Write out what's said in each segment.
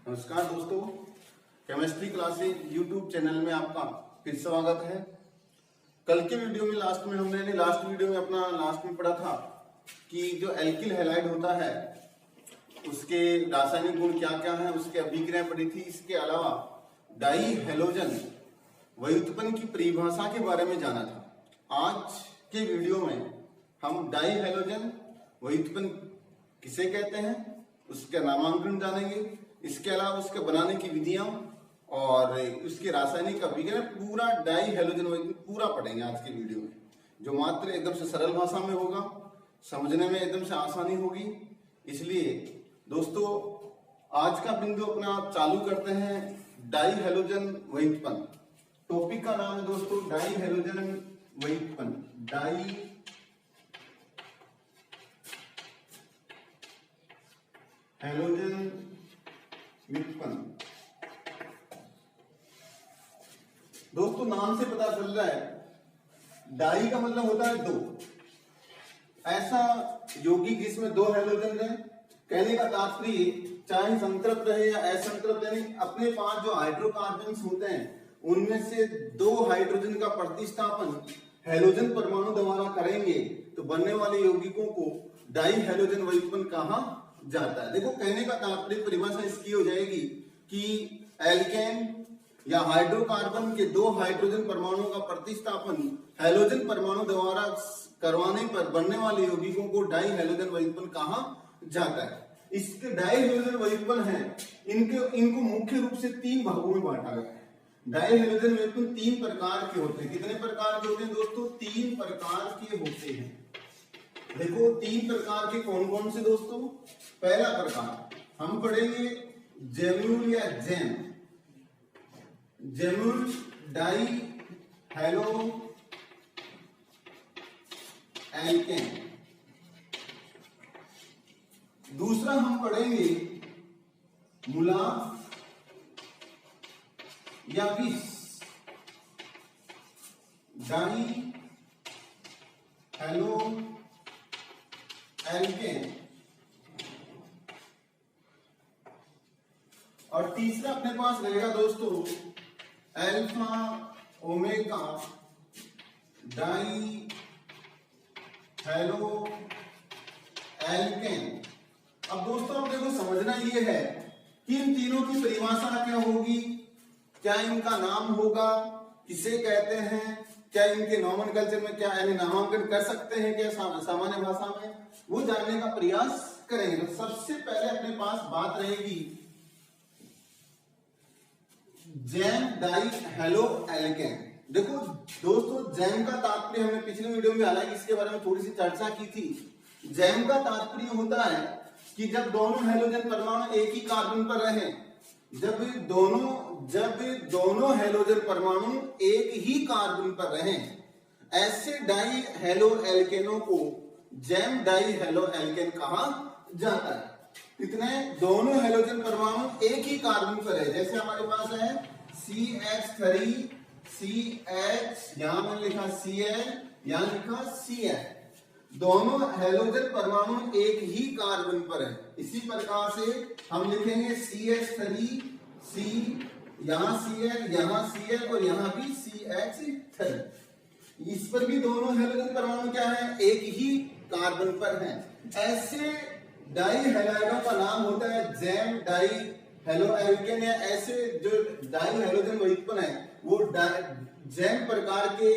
नमस्कार दोस्तों, chemistry classes YouTube channel में आपका फिर स्वागत है। कल के वीडियो में लास्ट वीडियो में लास्ट में पढ़ा था कि जो एल्किल हैलाइड होता है उसके रासायनिक गुण क्या क्या है, उसके अभिक्रिया पढ़ी थी। इसके अलावा डाई हैलोजन व्युत्पन्न की परिभाषा के बारे में जाना था। आज के वीडियो में हम डाई हैलोजन व्युत्पन्न किसे कहते हैं उसका नामांकन जानेंगे। इसके अलावा उसके बनाने की विधियां और उसके रासायनिक अभिक्रिया पूरा डाई हैलोजन पूरा पढ़ेंगे आज के वीडियो में, जो मात्र एकदम से सरल भाषा में होगा, समझने में एकदम से आसानी होगी। इसलिए दोस्तों आज का बिंदु अपना चालू करते हैं डाई हैलोजन व्युत्पन्न। टॉपिक का नाम है दोस्तों डाई हैलोजन व्युत्पन्न। डाई हैलोजन व्युत्पन्न। दोस्तों नाम से पता चल रहा है डाई का मतलब होता है दो, ऐसा यौगिक जिसमें दो हैलोजन है। कहने का तात्पर्य चाहे संतृप्त रहे या असंतृप्त, यानी अपने पास जो हाइड्रोकार्बन्स होते हैं उनमें से दो हाइड्रोजन का प्रतिस्थापन हैलोजन परमाणु द्वारा करेंगे तो बनने वाले यौगिकों को डाई हैलोजन व्युत्पन्न कहा जाता है। देखो कहने का तात्पर्य परिभाषा इसकी हो जाएगी कि एल्केन या हाइड्रोकार्बन के दो हाइड्रोजन परमाणुओं का प्रतिस्थापन हैलोजन परमाणु द्वारा करवाने पर बनने वाले यौगिकों को डाई हैलोजन व्युत्पन्न कहा जाता है। इसके डाई हैलोजन व्युत्पन्न है, इनको मुख्य रूप से तीन भागों में बांटा गया है। डाई हैलोजन व्युत्पन्न तीन प्रकार के होते हैं। कितने प्रकार के होते हैं दोस्तों? तीन प्रकार के होते हैं। देखो तीन प्रकार के कौन कौन से दोस्तों? पहला प्रकार हम पढ़ेंगे जेम्यूल या जेम्यूल डाई हैलो एल्केन। दूसरा हम पढ़ेंगे मुला या विस डाई हैलो एल्केन। और तीसरा अपने पास रहेगा दोस्तों alpha omega di halo alkane. अब दोस्तों आप देखो समझना ये है कि इन तीनों की परिभाषा क्या होगी, क्या इनका नाम होगा, किसे कहते हैं, क्या इनके नॉमेनक्लेचर में क्या यानी नामांकन कर सकते हैं क्या सामान्य भाषा में, वो जानने का प्रयास करेंगे। तो सबसे पहले अपने पास बात रहेगी जैम डाई हैलो एल्केन। देखो दोस्तों जैम का तात्पर्य हमने पिछले वीडियो में हालांकि इसके बारे में थोड़ी सी चर्चा की थी। जैम का तात्पर्य होता है कि जब दोनों हैलोजन परमाणु एक ही कार्बन पर रहे, जब दोनों हैलोजन परमाणु एक ही कार्बन पर रहे, ऐसे डाई हैलो एल्केनों को जैम डाई हैलो एल्केन कहा जाता है। कितने? दोनों हैलोजन परमाणु एक ही कार्बन पर है। जैसे हमारे पास है CH3 CH, यहां मैंने लिखा Cl, यहां लिखा Cl। दोनों हैलोजन परमाणु एक ही कार्बन पर है। इसी प्रकार से हम लिखेंगे CH3 C, यहां Cl, यहां Cl और यहां भी CH3। इस पर भी दोनों हैलोजन परमाणु क्या है? एक ही कार्बन पर हैं। ऐसे डाई हैलाइडों का नाम होता है जैम डाई हैलो एल्केन, या ऐसे जो डाई हैलोजन व्युत्पन्न है वो जैम प्रकार के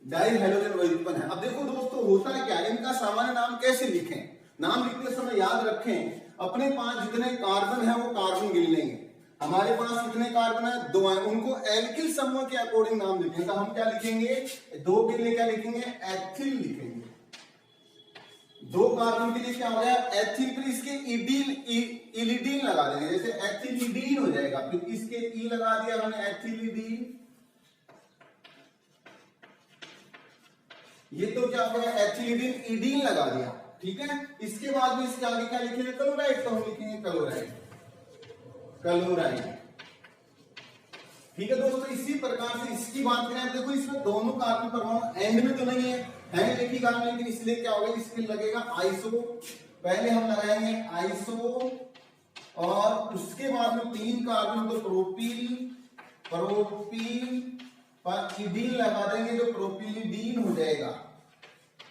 डाई हैलोजन व्युत्पन्न है। अब देखो दोस्तों होता है क्या, इनका सामान्य नाम कैसे लिखें? नाम लिखते समय याद रखें अपने पास जितने कार्बन है वो कार्बन गिन लेंगे। हमारे पास कितने कार्बन है? दो है, उनको एल्किल समूह के अकॉर्डिंग नाम लिखेंगे। तो हम क्या लिखेंगे? दो के लिए क्या लिखेंगे? एथिल लिखेंगे। दो कार्बन के लिए क्या हो गया? एथिल। फिर इसके इलिडीन लगा देंगे, जैसे एथिलीडीन हो जाएगा। फिर इसके ई लगा दिया हमने एथिलीडीन। ये तो क्या हो गया? एथिलीडीन ईडीन लगा दिया, ठीक है। इसके बाद में इसके आगे क्या लिखेंगे? क्लोराइड। तो हम लिखेंगे क्लोराइड। ठीक है दोस्तों, इसी प्रकार से इसकी बात करें, देखो इसमें दोनों कार्बन परमाणु एंड में तो नहीं है एक ही कार्बन, लेकिन इसलिए क्या होगा? इसमें लगेगा आइसो। पहले हम लगाएंगे आइसो और उसके बाद में 3 कार्बन तो प्रोपील पर इडीन लगा देंगे तो प्रोपिलिडीन हो जाएगा।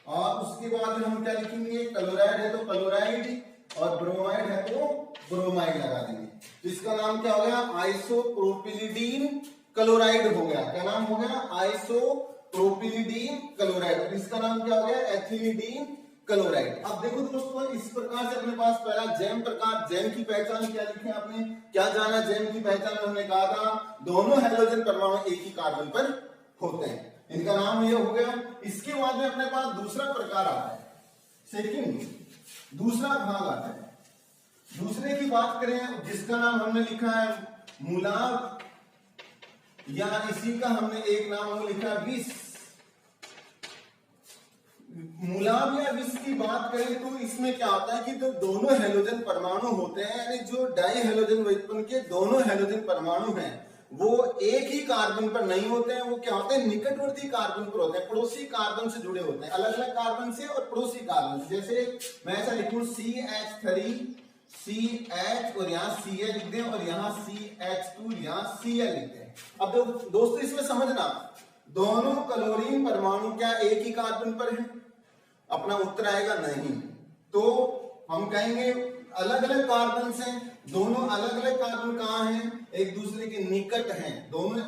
और उसके बाद में हम क्या लिखेंगे, क्लोराइड है तो क्लोराइड और ब्रोमाइड है तो ब्रोमाइड लगा देंगे। तो इसका नाम क्या हो गया, आइसोप्रोपिलिडीन क्लोराइड हो गया। क्या नाम हो गया, आइसोप्रोपिलिडीन क्लोराइड। और इसका नाम क्या हो गया, एथिलीडीन क्लोराइड। अब देखो दोस्तों, इस प्रकार से अपने पास पहला जैम प्रकार, जैम की पहचान क्या लिखे आपने, क्या जाना जैम की पहचान में, हमने कहा था दोनों हाइड्रोजन परमाणु एक ही कार्बन पर होते हैं, इनका नाम ये हो गया। इसके बाद में अपने पास दूसरा प्रकार आता है, सेकंड दूसरा भाग आता है। दूसरे की बात करें जिसका नाम हमने लिखा है मूलाभ, या इसी का हमने एक नाम लिखा विष। मूलाभ या विष की बात करें तो इसमें क्या होता है कि जो दोनों हैलोजन परमाणु होते हैं, यानी जो डाई हैलोजन व्युत्पन्न के दोनों हैलोजन परमाणु हैं, वो एक ही कार्बन पर नहीं होते हैं, वो क्या होते हैं, निकटवर्ती कार्बन पर होते हैं, पड़ोसी कार्बन से जुड़े होते हैं, अलग अलग कार्बन से और पड़ोसी कार्बन से। जैसे मैं ऐसा लिखूं CH3 CH और यहाँ Cl लिख दें और यहाँ CH2 यहाँ Cl लिख दें। अब दोस्तों इसमें समझना, दोनों क्लोरीन परमाणु क्या एक ही कार्बन पर है, अपना उत्तर आएगा नहीं। तो हम कहेंगे अलग अलग कार्बन से, दोनों अलग अलग कार्बन कहाँ हैं, एक दूसरे के निकट हैं, दोनों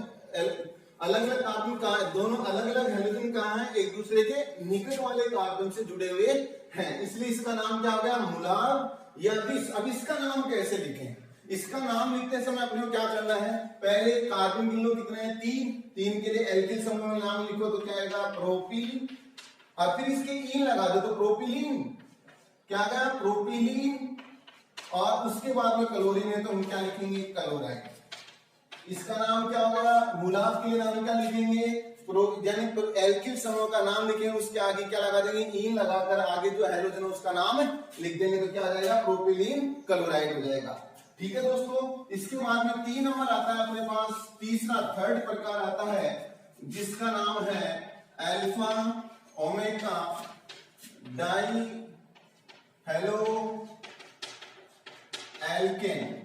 अलग अलग कार्बन कहाँ है, दोनों अलग अलग हाइड्रोजन कहाँ हैं, एक दूसरे के निकट वाले कार्बन से जुड़े हुए हैं, इसलिए इसका नाम क्या हो गया, मूलाभ या विष। अब इसका नाम कैसे लिखें, इसका नाम लिखते समय अपने को क्या करना है, पहले कार्बन गिन लो कितने हैं, 3 के लिए एल्किल समूह में नाम लिखो तो क्या आएगा, प्रोपिल, और फिर इसके ईन लगा दो तो प्रोपिलीन, क्या आएगा, प्रोपिलीन। और उसके बाद में क्लोरीन है तो हम क्या लिखेंगे, क्लोराइड। इसका नाम क्या होगा, मूलाभ के लिए नाम क्या लिखेंगे, यानी एल्किल समूह का नाम लिखेंगे, उसके आगे क्या लगा देंगे, ईन लगाकर आगे जो हाइड्रोजन है उसका नाम लिख देंगे तो क्या आ जाएगा, प्रोपिलीन क्लोराइड हो जाएगा। ठीक है दोस्तों, इसके बाद में 3 नंबर आता है अपने पास, तीसरा थर्ड प्रकार आता है जिसका नाम है alpha omega die halo alkane.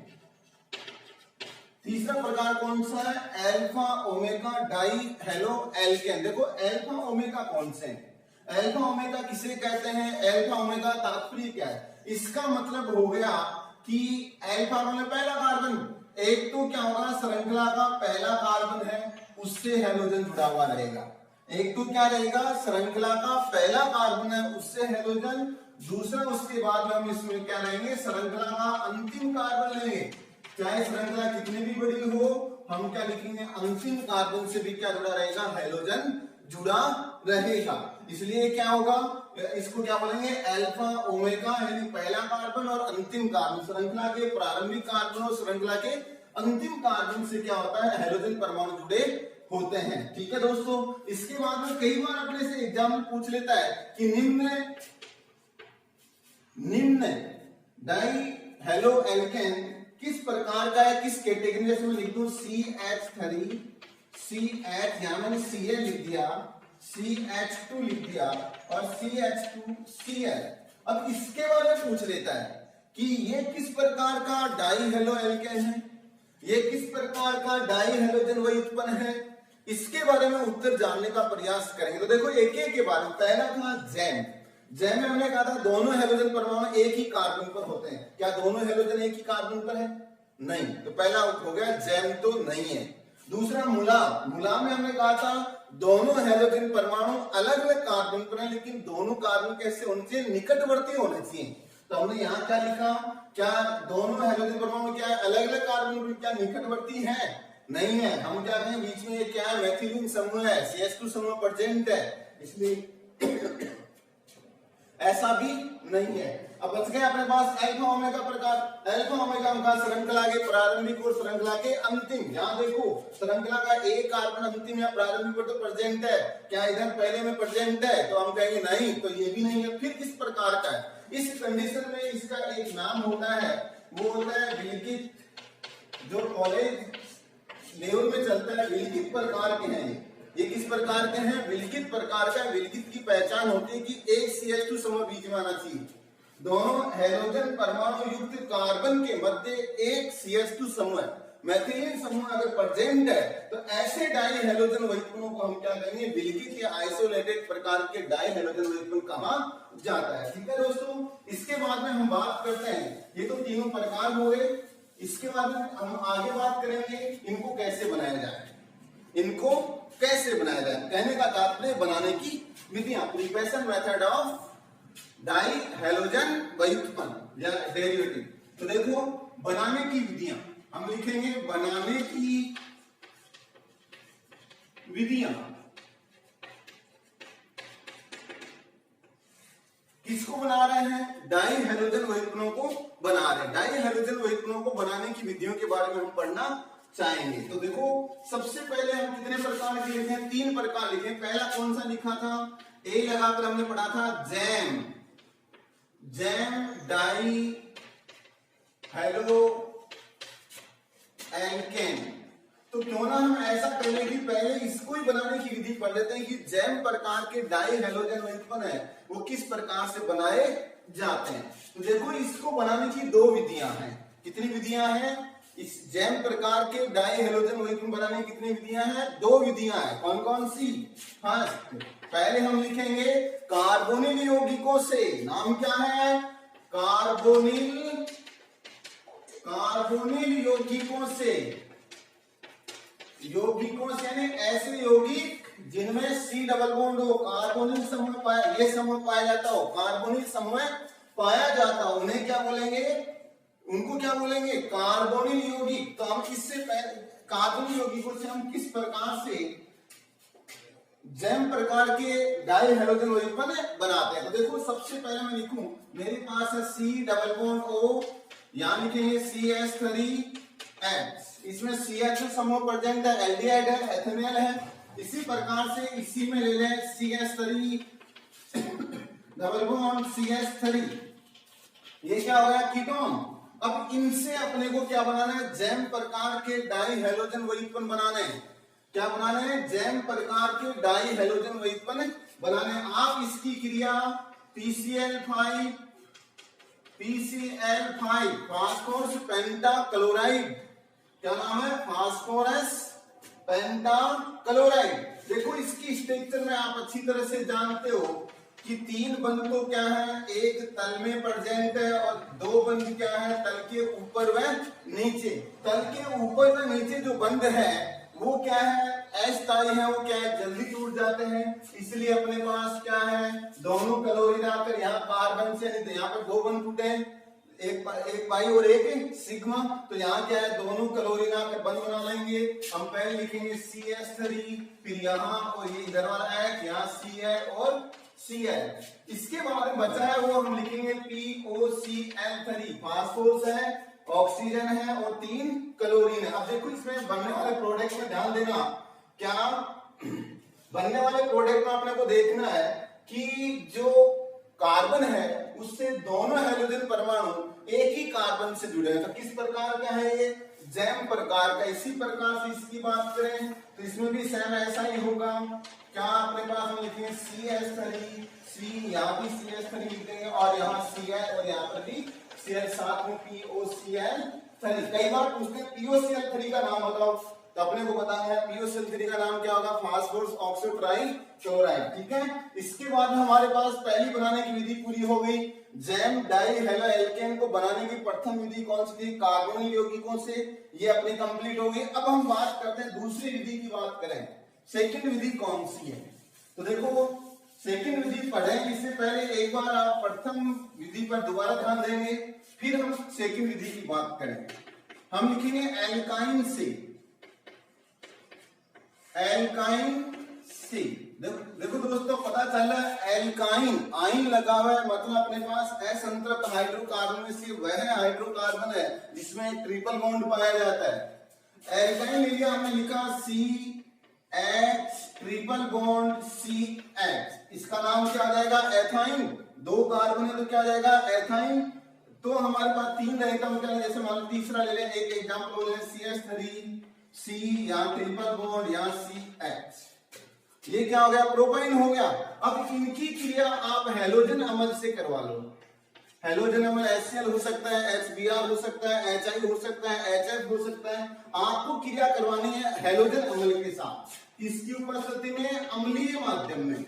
तीसरा प्रकार कौन सा है, alpha omega die halo alkane. देखो अल्फा ओमेगा कौन से हैं, अल्फा ओमेगा किसे कहते हैं, अल्फा ओमेगा तात्पर्य क्या है, इसका मतलब हो गया कि अल्फा में पहला कार्बन, एक तो क्या होगा, श्रृंखला का पहला कार्बन है उससे हाइड्रोजन जुड़ा हुआ रहेगा, एक तो क्या रहेगा, श्रृंखला का पहला कार्बन है उससे हाइड्रोजन, दूसरा उसके बाद में हम इसमें क्या रहेंगे, श्रृंखला का अंतिम कार्बन लेंगे, चाहे श्रृंखला कितनी भी बड़ी हो, हम क्या लिखेंगे, अंतिम कार्बन से भी क्या जुड़ा रहेगा, हाइड्रोजन जुड़ा रहेगा। इसलिए क्या होगा, इसको क्या बोलेंगे, अल्फा ओमेगा, यानी पहला कार्बन और अंतिम कार्बन, श्रृंखला के प्रारंभिक कार्बन और श्रृंखला के अंतिम कार्बन से क्या होता है, हाइड्रोजन परमाणु जुड़े होते हैं। ठीक है दोस्तों, इसके बाद में कई बार अपने से एग्जाम में पूछ लेता है कि निम्न डाई हेलो एल्केन किस प्रकार का है, किस कैटेगरी, जैसे मैं लिख दूं CH3 CH, यहां मैंने Cl लिख दिया, CH2 लिख दिया और CH2 Cl। अब इसके बारे में पूछ लेता है कि ये किस प्रकार का डाई हेलो एल्केन है, ये किस प्रकार का डाई हेलोजन व्युत्पन्न है, इसके बारे में उत्तर जानने का प्रयास करेंगे। तो देखो एक एक के बारे में, पहला था जैम। जैम में हमने कहा था दोनों हेलोजन परमाणु एक ही कार्बन पर होते हैं, क्या दोनों हेलोजन एक ही कार्बन पर है, नहीं, तो पहला हो गया जैम तो नहीं है। दूसरा मूलाभ, मूलाभ में हमने कहा था दोनों हेलोजन परमाणु अलग अलग कार्बन पर है, लेकिन दोनों कार्बन कैसे होने चाहिए, निकटवर्ती होने चाहिए। तो हमने यहाँ क्या लिखा, क्या दोनों हाइड्रोजन परमाणु क्या है, अलग अलग कार्बन पर क्या निकटवर्ती है, नहीं है। हम क्या कहें, बीच में ये क्या है, मैथिलीन समूह है, CH2 समूह प्रेजेंट है, इसलिए ऐसा भी नहीं है। अब बच गया अपने पास अल्फा ओमेगा प्रकार, अल्फा ओमेगा का श्रृंखला के प्रारंभिक और श्रृंखला के अंतिम। यहाँ देखो श्रृंखला का एक कार्बन अंतिम या प्रारंभिक पर तो प्रेजेंट है, क्या इधर पहले में प्रेजेंट है, तो हम कहेंगे नहीं, तो ये भी नहीं है। फिर किस प्रकार का है, इस कंडीशन में इसका एक नाम होता है, वो होता है विलगित, जो कॉलेज लेवल में चलता है, विलगित प्रकार के हैं। ये किस प्रकार के हैं, विलगित प्रकार का। विलगित की पहचान होती है कि एक CH2 समूह बीच में आना चाहिए, दोनों हैलोजन परमाणु युक्त कार्बन के मध्य एक CH2 समूह है, मैथिलीन समूह अगर प्रेजेंट है तो ऐसे डाई हैलोजन वहीकरणों को हम क्या कहेंगे, विलगित या आइसोलेटेड प्रकार के डाई हैलोजन वहीकरण कहा जाता है। ठीक है दोस्तों, इसके बाद में हम बात करते हैं, ये तो तीनों प्रकार हो गए, इसके बाद में हम आगे बात करेंगे इनको कैसे बनाया जाए, इनको कैसे बनाया जाए। कहने का तात्पर्य बनाने की विधियां, preparation method of di halogen व्युत्पन्न या डेरिवेटिव। तो देखो बनाने की विधियां हम लिखेंगे, बनाने की विधियां किसको बना रहे हैं, डाई हैलोजन व्युत्पन्नों को बना रहे हैं। डाई हैलोजन व्युत्पन्नों को बनाने की विधियों के बारे में हम पढ़ना चाहेंगे। तो देखो सबसे पहले हम कितने प्रकार के लिखे, 3 प्रकार लिखे। पहला कौन सा लिखा था, ए लगाकर हमने पढ़ा था gem, gem di halo alkane. तो क्यों ना हम ऐसा पहले की पहले इसको ही बनाने की विधि पढ़ लेते हैं कि जैम प्रकार के डाई हैलोजन व्युत्पन्न है वो किस प्रकार से बनाए जाते हैं। तो देखो इसको बनाने की 2 विधियां हैं। कितनी विधियां हैं, इस जैम प्रकार के डाई हैलोजन व्युत्पन्न बनाने की कितनी विधियां हैं, 2 विधियां हैं। कौन कौन सी, हाँ पहले हम लिखेंगे कार्बोनिल यौगिकों से, नाम क्या है, कार्बोनिल, कार्बोनिल यौगिकों से, यौगिकों से यानी ऐसे यौगिक जिनमें C डबल बॉन्ड हो, कार्बोनिल समूह पाया, ये समूह पाया जाता हो, कार्बोनिल समूह पाया जाता हो, उन्हें क्या बोलेंगे, उनको क्या बोलेंगे, कार्बोनिल यौगिक। तो हम इससे कार्बोनिल यौगिकों से हम किस प्रकार से जैम प्रकार के डाई हैलोजन व्युत्पन्न बनाते हैं। तो देखो सबसे पहले मैं लिखूं, मेरे पास है C डबल बॉन्ड O, यहां लिखेंगे CH3H, इसमें CH समूह प्रेजेंट है, एल्डिहाइड है, एथेनॉल है। इसी प्रकार से इसी में ले लें CH3 डबल बॉन्ड CH3, ये क्या हो गया, कीटोन। अब इनसे अपने को क्या बनाना है, जैम प्रकार के डाई हैलोजन व्युत्पन्न बनाने हैं। क्या बनाना है, जैम प्रकार के डाई हैलोजन व्युत्पन्न बनाने हैं। आप इसकी क्रिया PCl5 फास्फोरस पेंटाक्लोराइड, क्या नाम है, फास्फोरस पेंटाक्लोराइड। देखो इसकी स्ट्रक्चर में आप अच्छी तरह से जानते हो कि 3 बंध तो क्या है, एक तल में प्रेजेंट है और 2 बंध क्या है, तल के ऊपर व नीचे। तल के ऊपर व नीचे जो बंध है वो क्या है, अस्थायी है, वो क्या है, जल्दी टूट जाते हैं। इसलिए अपने पास क्या है, दोनों क्लोरीन आकर यहाँ कार्बन से, नहीं तो यहाँ पर 2 बंध टूटे, एक पाई और एक सिग्मा। तो यहाँ क्या है, दोनों क्लोरीन आकर बंध बना लेंगे। हम पहले लिखेंगे CH3, फिर यहाँ और ये इधर वाला H, यहाँ Cl और Cl। इसके बाद में बचा है वो हम लिखेंगे POCl3, फास्फोरस है, ऑक्सीजन है और 3 क्लोरीन है। अब देखो इसमें बनने वाले प्रोडक्ट में ध्यान देना, क्या बनने वाले प्रोडक्ट में अपने को देखना है कि जो कार्बन है उससे दोनों हैलोजन परमाणु एक ही कार्बन से जुड़े हैं। तो किस प्रकार का है ये, जैम प्रकार का। इसी प्रकार से इसकी बात करें तो इसमें भी सेम ऐसा ही होगा। क्या अपने पास हम लिखेंगे CH3, C, यहाँ भी CH3 लिख देंगे और यहाँ Cl और यहाँ पर भी Cl, साथ में POCl3। कई बार पूछते हैं POCl3 का नाम बताओ, तो अपने को बताना है POCl3 का नाम क्या होगा, फास्फोरस ऑक्सो ट्राई क्लोराइड। ठीक है, इसके बाद हमारे पास पहली बनाने की विधि पूरी हो गई। जैम डाई हैलो एल्केन को बनाने की प्रथम विधि कौन सी थी, कार्बोनिल यौगिकों से, ये अपनी कंप्लीट हो गई। अब हम बात करते हैं दूसरी विधि की बात करें, सेकंड विधि कौन सी है। तो देखो सेकंड विधि पढ़ें, इससे पहले एक बार आप प्रथम विधि पर दोबारा ध्यान देंगे, फिर हम सेकंड विधि की बात करेंगे। हम लिखेंगे एल्काइन से, एल्काइन से। देखो दोस्तों पता चल रहा है एल्काइन, आइन लगा हुआ है, मतलब अपने पास असंतृप्त हाइड्रोकार्बन में से वह हाइड्रोकार्बन है जिसमें ट्रिपल बॉन्ड पाया जाता है। एल्काइन लिया, हमने लिखा CH ट्रिपल बॉन्ड CH, इसका नाम क्या आ जाएगा, एथाइन। 2 कार्बन है तो क्या आ जाएगा, एथाइन। तो हमारे पास 3 रहेगा, मतलब जैसे मान लो तीसरा ले लें, एक एग्जांपल ले लें CH3, C, यहाँ ट्रिपल बॉन्ड, यहाँ CH, ये क्या हो गया, प्रोपाइन हो गया। अब इनकी क्रिया आप हैलोजन अम्ल से करवा लो, हेलोजन अम्ल HCl हो सकता है, HBr हो सकता है, HI हो सकता है, HF हो सकता है। आपको क्रिया करवानी है हेलोजन अम्ल के साथ, किसकी उपस्थिति में? अम्लीय माध्यम में।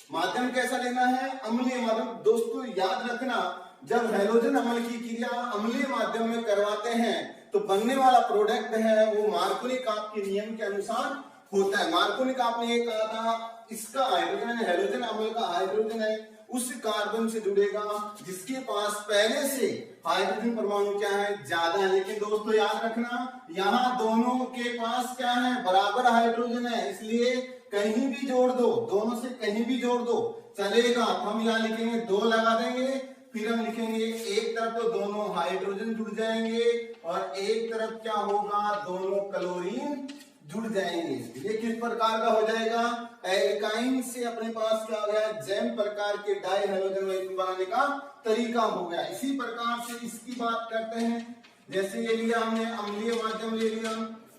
माध्यम कैसा लेना है? अम्लीय माध्यम। दोस्तों याद रखना, जब हेलोजन अम्ल की क्रिया अम्लीय माध्यम में करवाते हैं तो बनने वाला प्रोडक्ट है वो मार्कोनी-काप के नियम के अनुसार होता है। मार्कोनी-काप ने ये कहा था इसका हाइड्रोजन हेलोजन अम्ल का हाइड्रोजन है उस कार्बन से जुड़ेगा जिसके पास पहले से हाइड्रोजन परमाणु क्या है? ज्यादा है। लेकिन दोस्तों याद रखना, यहाँ दोनों के पास क्या है? बराबर हाइड्रोजन है, इसलिए कहीं भी जोड़ दो, दोनों से कहीं भी जोड़ दो चलेगा। हम यहाँ लिखेंगे 2 लगा देंगे, फिर हम लिखेंगे एक तरफ तो दोनों हाइड्रोजन जुड़ जाएंगे और एक तरफ क्या होगा? दोनों क्लोरीन जुड़ जाएंगे। ये किस प्रकार का हो जाएगा? एल्काइन से अपने पास क्या हो गया? जैम प्रकार के डाई हेलोजन वैक्यूम बनाने का तरीका हो गया। इसी प्रकार से इसकी बात करते हैं, जैसे ये लिया हमने अम्लीय माध्यम ले लिया।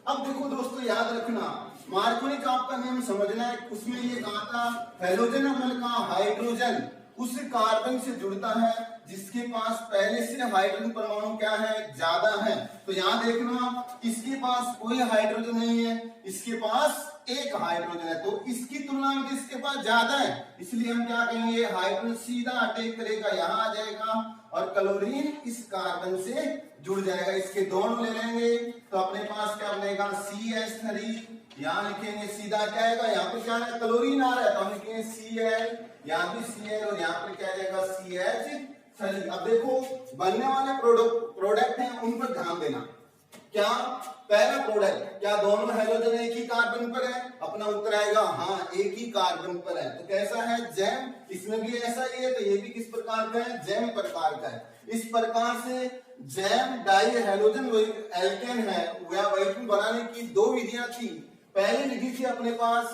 अब देखो दोस्तों याद रखना, मार्कोनी-काप का नियम समझना है। उसमें ये कहा था हेलोजन अम्ल का हाइड्रोजन उस कार्बन से जुड़ता है जिसके पास पहले से हाइड्रोजन परमाणु क्या है? ज्यादा है। तो यहाँ देखना, इसके पास कोई हाइड्रोजन नहीं है, इसके पास एक हाइड्रोजन है, तो इसकी तुलना में इसके पास ज्यादा है, इसलिए हम क्या कहेंगे? हाइड्रोजन सीधा अटैक करेगा, यहाँ आ जाएगा और क्लोरीन इस कार्बन से जुड़ जाएगा। इसके दोनों ले लेंगे तो अपने पास क्या बनेगा? CH3। यहाँ लिखेंगे सीधा क्या आएगा? यहाँ पे क्या है? क्लोरीन आ रहा है तो हम लिखेंगे Cl, यहाँ भी Cl और यहाँ पे क्या जाएगा? CH3। अब देखो बनने वाले प्रोडक्ट हैं उन पर ध्यान देना। क्या पहला प्रोडक्ट, क्या दोनों हेलोजन एक ही कार्बन पर है? अपना उत्तर आएगा हाँ, एक ही कार्बन पर है। तो कैसा है? जैम। इसमें भी ऐसा ही है, तो ये भी किस प्रकार का है? जैम प्रकार का है। इस प्रकार से जैम डाई हेलोजन एल्केन है या वैक्यूम बनाने की 2 विधियां थी। पहली विधि थी अपने पास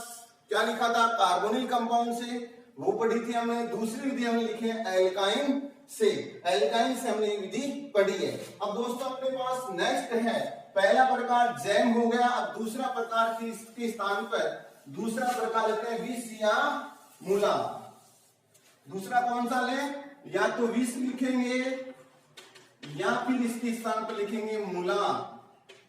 क्या लिखा था? कार्बोनिल कंपाउंड से, वो पढ़ी थी हमने। दूसरी विधि हमने लिखी है एल्काइन से। एल्काइन से हमने विधि पढ़ी है। अब दोस्तों अपने पास नेक्स्ट है, पहला प्रकार जैम हो गया। अब दूसरा प्रकार की इसके स्थान पर दूसरा प्रकार लेते हैं विष या मूला। दूसरा कौन सा ले? या तो विष लिखेंगे या फिर इसके स्थान पर लिखेंगे मूला।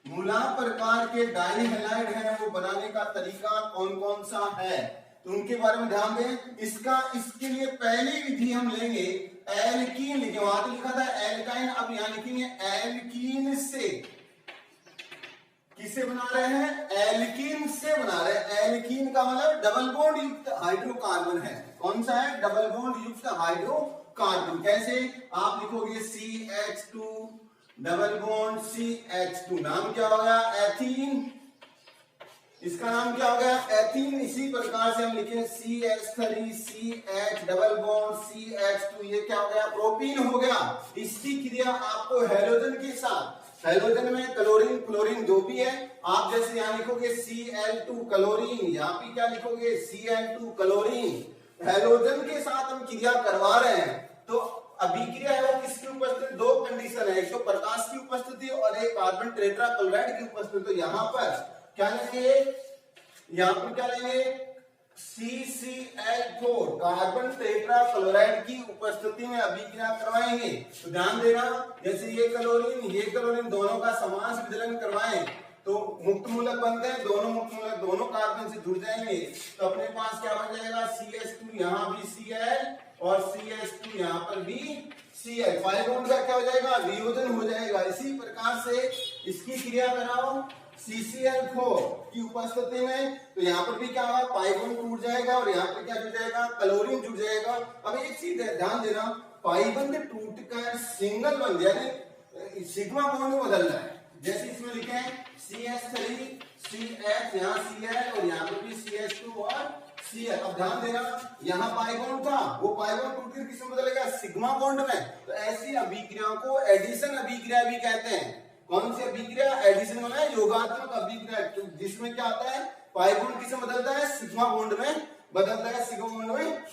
मूला प्रकार के डाई हैलाइड है, वो बनाने का तरीका कौन कौन सा है तो उनके बारे में ध्यान दें। इसके लिए पहली विधि हम लेंगे एल्कीन। लिखे, वहां तो लिखा था एल्काइन, अब यहां लिखेंगे एल्कीन से। किसे बना रहे हैं? एल्कीन से बना रहे हैं। एल्कीन का मतलब डबल बॉन्ड युक्त हाइड्रोकार्बन है। कौन सा है? डबल बॉन्ड युक्त हाइड्रोकार्बन। कैसे? आप लिखोगे CH2 डबल बॉन्ड CH2, नाम क्या हो गया? एथीन। इसका नाम क्या हो गया? एथीन। इसी प्रकार से हम लिखें CH3 CH double bond CH2, ये क्या हो गया? प्रोपीन हो गया। इसकी क्रिया आपको हेलोजन के साथ, हेलोजन में क्लोरीन फ्लोरीन जो भी है, आप जैसे यहाँ लिखोगे Cl2 क्लोरीन, यहाँ पे क्या लिखोगे? Cl2 chlorine. हेलोजन के साथ हम क्रिया करवा रहे हैं तो अभिक्रिया है वो किसकी उपस्थिति? 2 कंडीशन है, एक तो प्रकाश की उपस्थिति और एक कार्बन टेट्रा क्लोराइड की उपस्थिति। तो यहाँ पर क्या लेंगे? यहाँ पर क्या लेंगे? CCl4 कार्बन टेट्रा क्लोराइड की उपस्थिति में अभिक्रिया करवाएंगे। तो ध्यान देना, जैसे ये क्लोरीन दोनों का समास विदलन करवाएं तो मुक्त मूलक बनते हैं, दोनों मुक्त मूलक दोनों कार्बन से जुड़ जाएंगे तो अपने पास क्या बन जाएगा? CH2, यहाँ भी Cl और CH2 यहाँ पर भी Cl। पाई बॉन्ड का क्या हो जाएगा? वियोजन हो जाएगा। इसी प्रकार से इसकी क्रिया कराओ CCl4 की उपस्थिति में, तो यहाँ पर भी क्या होगा? पाई बॉन्ड टूट जाएगा और यहाँ पर क्या जुड़ जाएगा? क्लोरीन जुड़ जाएगा। अब एक चीज ध्यान देना, पाई बॉन्ड टूटकर सिंगल बॉन्ड यानी सिग्मा बॉन्ड में बदल रहा है। जैसे इसमें लिखे हैं CH3 CH, यहाँ Cl और यहाँ पर भी CH2 और Cl। अब ध्यान देना, यहाँ पाई बॉन्ड था, वो पाई बॉन्ड टूटकर किसमें बदलेगा? सिग्मा बॉन्ड में। तो ऐसी अभिक्रिया को एडिशन अभिक्रिया भी कहते हैं। कौन सी अभिक्रिया? एडिशन वाला योगात्मक अभिक्रिया, जिसमें क्या होता है? पाई बॉन्ड किसमें बदलता है? सिग्मा बॉन्ड में बदलता है, सिग्मा बॉन्ड में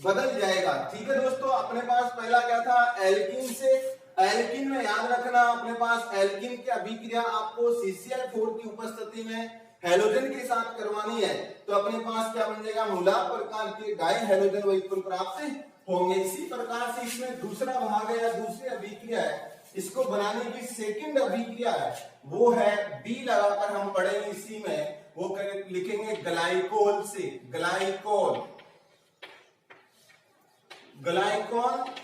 बदल जाएगा। ठीक है दोस्तों, अपने पास पहला क्या था? एल्कीन से। एल्कीन में याद रखना, अपने पास एल्कीन की अभिक्रिया आपको CCl4 की उपस्थिति में हैलोजन के साथ करवानी है तो अपने पास क्या बन जाएगा, मूलक प्रकार के डाई हैलोजन वही प्राप्त होंगे। इसी प्रकार से इसमें दूसरा भाग है या दूसरी अभिक्रिया है, इसको बनाने की सेकंड अभिक्रिया है, वो है बी लगाकर हम पढ़ेंगे इसी में, वो लिखेंगे ग्लाइकोल से, ग्लाइकोल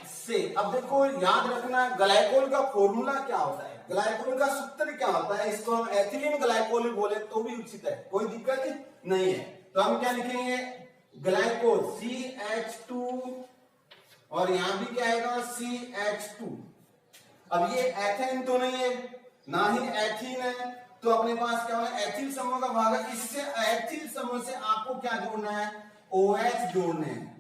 से। अब देखो याद रखना ग्लाइकोल का फॉर्मूला क्या होता है, ग्लाइकोल का सूत्र क्या होता है, इसको हम एथिलीन ग्लाइकोल बोले तो भी उचित है, कोई दिक्कत नहीं है। तो हम क्या लिखेंगे, ग्लाइकोल CH2 और यहां भी क्या आएगा CH2। अब ये एथेन तो नहीं है ना ही एथीन है, तो अपने पास क्या होगा, एथिल समूह का भाग है, इससे एथिल समूह से आपको क्या जोड़ना है, OH जोड़ने हैं,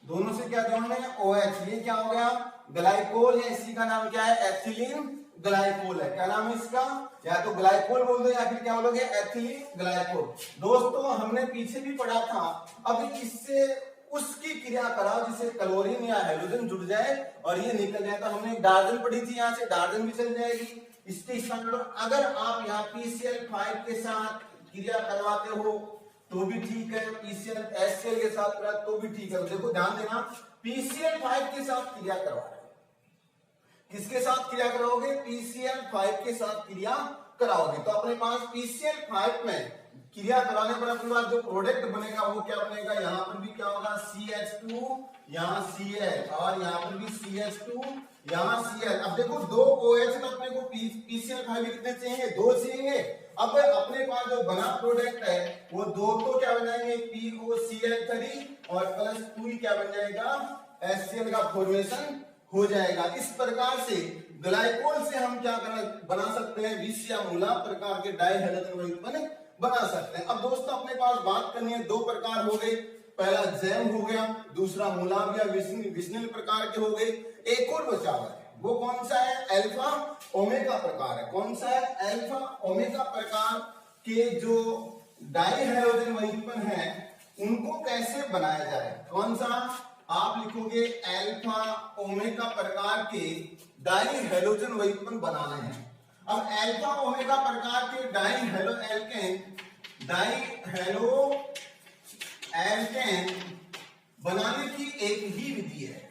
दोनों से क्या जोड़ना है, OH। ये क्या हो गया, ग्लाइकोल है, इसी का नाम क्या है, एथिलीन ग्लाइकोल है। क्या नाम है इसका, या तो ग्लाइकोल बोल दो या फिर क्या बोलोगे, एथिलीन ग्लाइकोल। दोस्तों हमने पीछे भी पढ़ा था, अब इससे उसकी क्रिया कराओ जिससे क्लोरीन या हाइड्रोजन जुड़ जाए और ये निकल जाए। तो हमने डार्जन पढ़ी थी, यहाँ से डार्जन भी चल जाएगी। इसके स्थान पर अगर आप यहाँ PCl5 के साथ क्रिया करवाते हो तो भी ठीक है, PCl HCl के साथ करा तो भी ठीक है। देखो ध्यान देना, PCl5 के साथ क्रिया करवा रहे हो, किसके साथ क्रिया कराओगे, PCl5 के साथ क्रिया कराओगे। तो अपने पास PCl5 में क्रिया कराने पर अपने पास जो प्रोडक्ट बनेगा वो क्या बनेगा, यहाँ पर भी क्या होगा CH2, यहाँ Cl और यहाँ पर भी CH2, यहाँ Cl। अब देखो दो OH तो अपने को PCl5 कितने चाहिए, 2 चाहिए। अब अपने पास जो बना प्रोडक्ट है वो दो तो क्या बन जाएंगे, POCl3 और प्लस 2 क्या बन जाएगा, HCl का फॉर्मेशन हो जाएगा। इस प्रकार से ग्लाइकोल से हम क्या बना सकते हैं, विष या मूला प्रकार के डाई हैलोजन बना सकते हैं। अब दोस्तों अपने पास बात करनी है, दो प्रकार हो गए, पहला जैम हो गया, दूसरा मूलाभ या विस्निल प्रकार के हो गए। एक और बचा हुआ है, वो कौन सा है, अल्फा ओमेगा प्रकार है। कौन सा है, अल्फा ओमेगा प्रकार के जो डाई हैलोजन वहीकन है उनको कैसे बनाया जाए। कौन सा, आप लिखोगे अल्फा ओमेगा प्रकार के डाई हैलोजन वहीकन बनाने हैं। अब अल्फा ओमेगा प्रकार के डाई हैलो एल्केन बनाने की एक ही विधि है,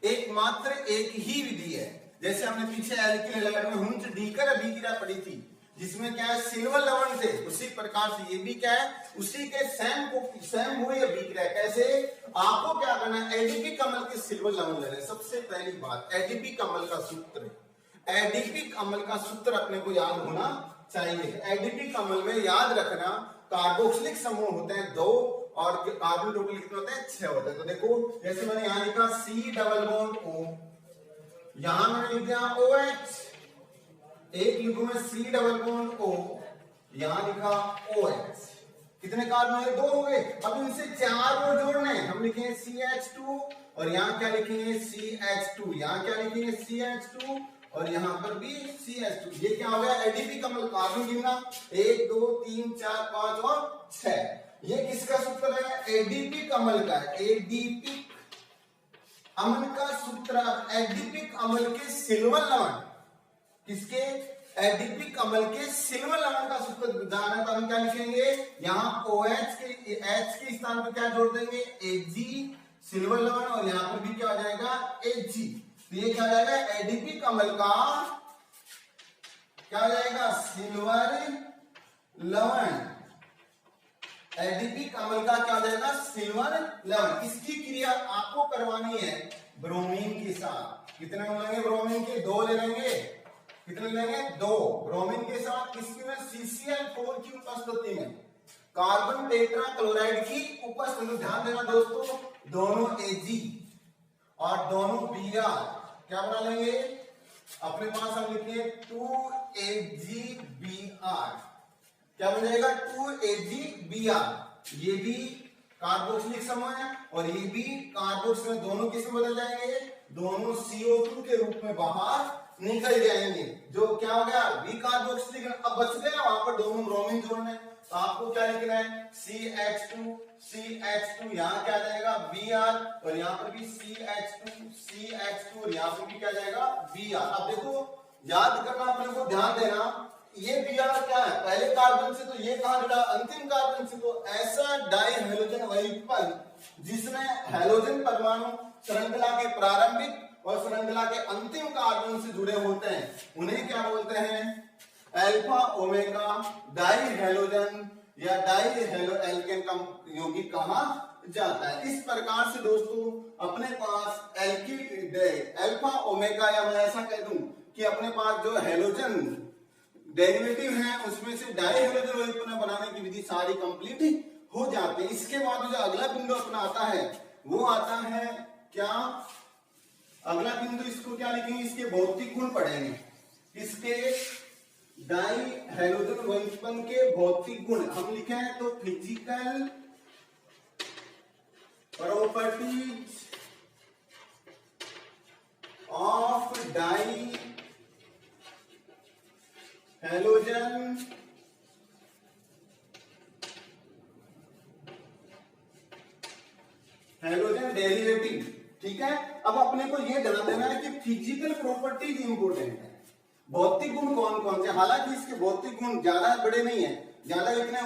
एकमात्र एक ही विधि है। जैसे हमने पीछे एल्किल हैलाइड में हुंच डीकर अभिक्रिया पढ़ी थी जिसमें क्या है, सिल्वर लवण थे, उसी प्रकार से ये भी क्या है, उसी के सेम हुई अभिक्रिया। कैसे, आपको क्या करना है, एडीपी अम्ल के सिल्वर लवण लेने। सबसे पहली बात, एडीपी अम्ल का सूत्र, एडीपी अम्ल का सूत्र अपने को याद होना चाहिए। एडीपी अम्ल में याद रखना कार्बोक्सिलिक समूह होते हैं 2 और कार्बन टोटल कितने होते हैं, 6 होते हैं। तो देखो जैसे मैंने यहां लिखा C डबल बॉन्ड O, यहां मैंने लिख दिया OH, एक लिखूं मैं C डबल बॉन्ड O, यहां लिखा OH, कितने कार्बन है, 2 हो गए। अब इनसे 4 और जोड़ने हैं, हम लिखेंगे CH2 और यहां क्या लिखेंगे CH2, यहां क्या लिखेंगे CH2 और यहां पर भी CH2। ये क्या हो गया, एडीपी अम्ल। कार्बन गिनना 1 2 3 4 5 और 6। ये किसका सूत्र है, एडीपी अम्ल का है, एडीपी अम्ल का सूत्र। एडीपी अम्ल के सिल्वर लवण, किसके, एडीपी अम्ल के सिल्वर लवण का सूत्र जाना, तो हम क्या लिखेंगे, यहाँ OH के H के स्थान पर क्या जोड़ देंगे, Ag सिल्वर लवण और यहाँ पर भी क्या हो जाएगा Ag। तो ये क्या हो जाएगा, एडीपी अम्ल का क्या हो जाएगा, सिल्वर लवण। एडीपी अम्ल का क्या हो जाएगा, सिल्वर लवण। इसकी क्रिया आपको करवानी है ब्रोमीन के साथ। कितने लेंगे ब्रोमीन के, 2 ले लेंगे। कितने लेंगे, 2 ब्रोमीन के साथ। किसकी में, CCl4 की उपस्थिति में कार्बन टेट्रा क्लोराइड की उपस्थिति। ध्यान देना दोस्तों, दोनों Ag और दोनों Br क्या बना लेंगे, अपने पास हम लिखेंगे 2AgBr। क्या बन जाएगा, 2AgBr। ये भी कार्बोक्सिलिक समूह है और ये भी कार्बोक्सिलिक, दोनों किस में बदल जाएंगे, दोनों CO2 के रूप में बाहर निकल जाएंगे। जो क्या हो गया, बी कार्बोक्सिलिक। अब बच गया वहां पर दोनों ब्रोमीन जोड़ने, तो आपको क्या लिखना है, CH2 यहाँ क्या जाएगा Br और यहाँ पर भी CH2 और यहाँ पर भी क्या जाएगा Br। अब देखो याद करना, अपने को ध्यान देना, ये दिया क्या है, पहले कार्बन से, तो ये कहां जुड़ा, अंतिम कार्बन से। तो ऐसा डाई हैलोजन वही उत्पन्न जिसमें हैलोजन परमाणु श्रृंखला के प्रारंभिक और श्रृंखला के अंतिम कार्बन से जुड़े होते हैं, उन्हें क्या बोलते हैं, अल्फा ओमेगा डाई हैलोजन या डाई हैलो एल्केन का यौगिक कहा जाता है। इस प्रकार से दोस्तों अपने पास एल्किल अल्फा ओमेगा, या मैं ऐसा कह दूं कि अपने पास जो हैलोजन डेरिवेटिव है उसमें से डाई हैलोजन उत्पन्न बनाने की विधि सारी कंप्लीट हो जाती है। इसके बाद जो अगला बिंदु अपना आता है वो आता है क्या, अगला बिंदु इसको क्या लिखेंगे, इसके भौतिक गुण पढ़ेंगे, इसके डाई हैलोजन उत्पन्न के भौतिक गुण हम लिखे हैं। तो physical properties of di halogen derivative. ठीक है, अब अपने को यह ध्यान देना है कि फिजिकल प्रॉपर्टीज इंपोर्टेंट है। भौतिक गुण कौन कौन से, हालांकि इसके भौतिक गुण ज्यादा बड़े नहीं है, ज्यादा इतने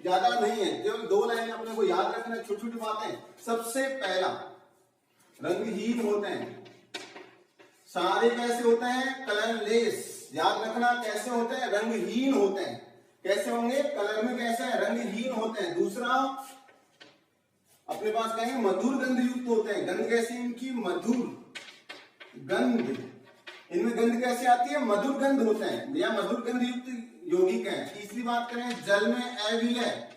ज्यादा नहीं है, केवल 2 लाइन अपने को याद रखना, छोटी छोटी बातें। सबसे पहला रंगहीन होते हैं, सारे कैसे होते हैं, कलरलेस। याद रखना कैसे होते हैं, रंगहीन होते हैं। कैसे होंगे, कलर में कैसे है, रंगहीन होते हैं। दूसरा अपने पास कहेंगे मधुर गंध युक्त होते हैं। गंध कैसी इनकी, मधुर गंध, इनमें गंध कैसे आती है, मधुर गंध होते हैं या मधुर गंध युक्त यौगिक है। तीसरी बात करें, जल में अविलय,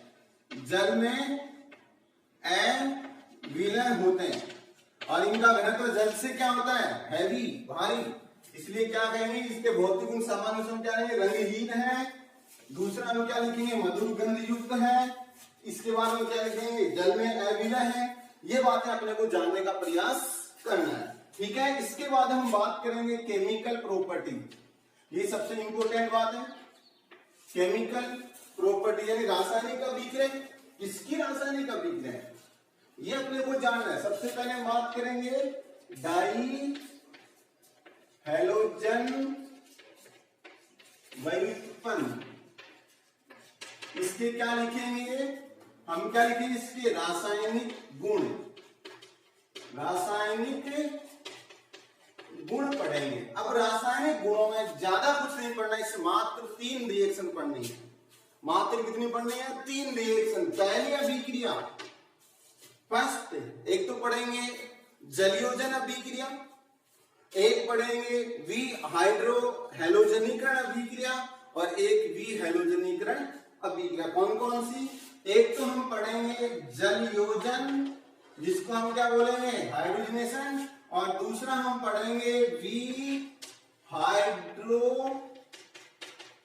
जल में अविलय होते हैं और इनका घनत्व जल से क्या होता है, हैवी, भारी। इसलिए क्या कहेंगे, इसके भौतिक गुण सामान्य से क्या कहेंगे, रंगहीन है। दूसरा हम क्या लिखेंगे, मधुर गंध युक्त है। इसके बाद हम क्या लिखेंगे, जल में अविलय है। ये बातें अपने को जानने का प्रयास करना है। ठीक है, इसके बाद हम बात करेंगे केमिकल प्रॉपर्टी। ये सबसे इंपॉर्टेंट बात है, केमिकल प्रॉपर्टी यानी रासायनिक अभिक्रिया। किसकी रासायनिक अभिक्रिया, ये अपने को जानना है। सबसे पहले हम बात करेंगे डाई हैलोजन व्युत्पन्न। इसके क्या लिखेंगे, हम क्या लिखेंगे, इसके रासायनिक गुण, रासायनिक गुण पढ़ेंगे। अब रासायनिक गुणों में ज्यादा कुछ नहीं पढ़ना, इससे मात्र 3 रिएक्शन पढ़नी है। मात्र कितनी पढ़नी है, 3 रिएक्शन। पहली अभिक्रिया, फर्स्ट, एक तो पढ़ेंगे जलयोजन अभिक्रिया, एक पढ़ेंगे वी हाइड्रो हैलोजनीकरण अभिक्रिया और एक वी हैलोजनीकरण अभिक्रिया। कौन कौन सी, एक तो हम पढ़ेंगे जलयोजन, जिसको हम क्या बोलेंगे, हाइड्रोजनेशन, और दूसरा हम पढ़ेंगे वी हाइड्रो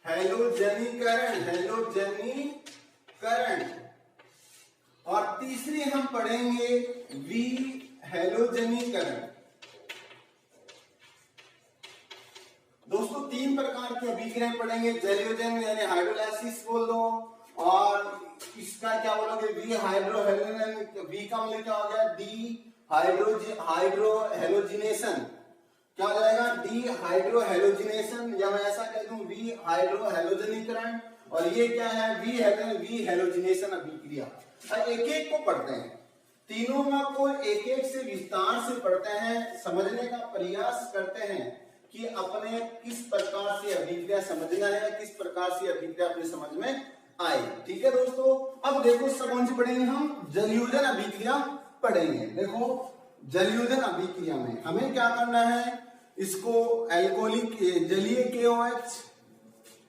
हैलोजनीकरण, और तीसरी हम पढ़ेंगे वी हैलोजनीकरण। दोस्तों 3 प्रकार की अभिक्रिया पढ़ेंगे, जलयोजन यानी हाइड्रोलाइसिस बोल दो, और इसका क्या बोलोगे, वी हाइड्रो हैलोजन, वी का मतलब क्या हो गया, डी हाइड्रो हैलोजिनेशन, क्या हो जाएगा, डी हाइड्रो हैलोजिनेशन, या मैं ऐसा कह दूं वी हाइड्रो हैलोजनीकरण, और ये क्या है, वी हैलोजिनेशन अभिक्रिया। एक एक को पढ़ते हैं, तीनों को एक एक से विस्तार से पढ़ते हैं, समझने का प्रयास करते हैं कि अपने किस प्रकार से अभिक्रिया समझना है, किस प्रकार से अभिक्रिया अपने समझ में आए। ठीक है दोस्तों, अब देखो सब कौन सी पढ़ेंगे, हम जलयोजन अभिक्रिया पढ़ेंगे। देखो जलयोजन अभिक्रिया में हमें क्या करना है, इसको एल्कोहलिक जलीय KOH,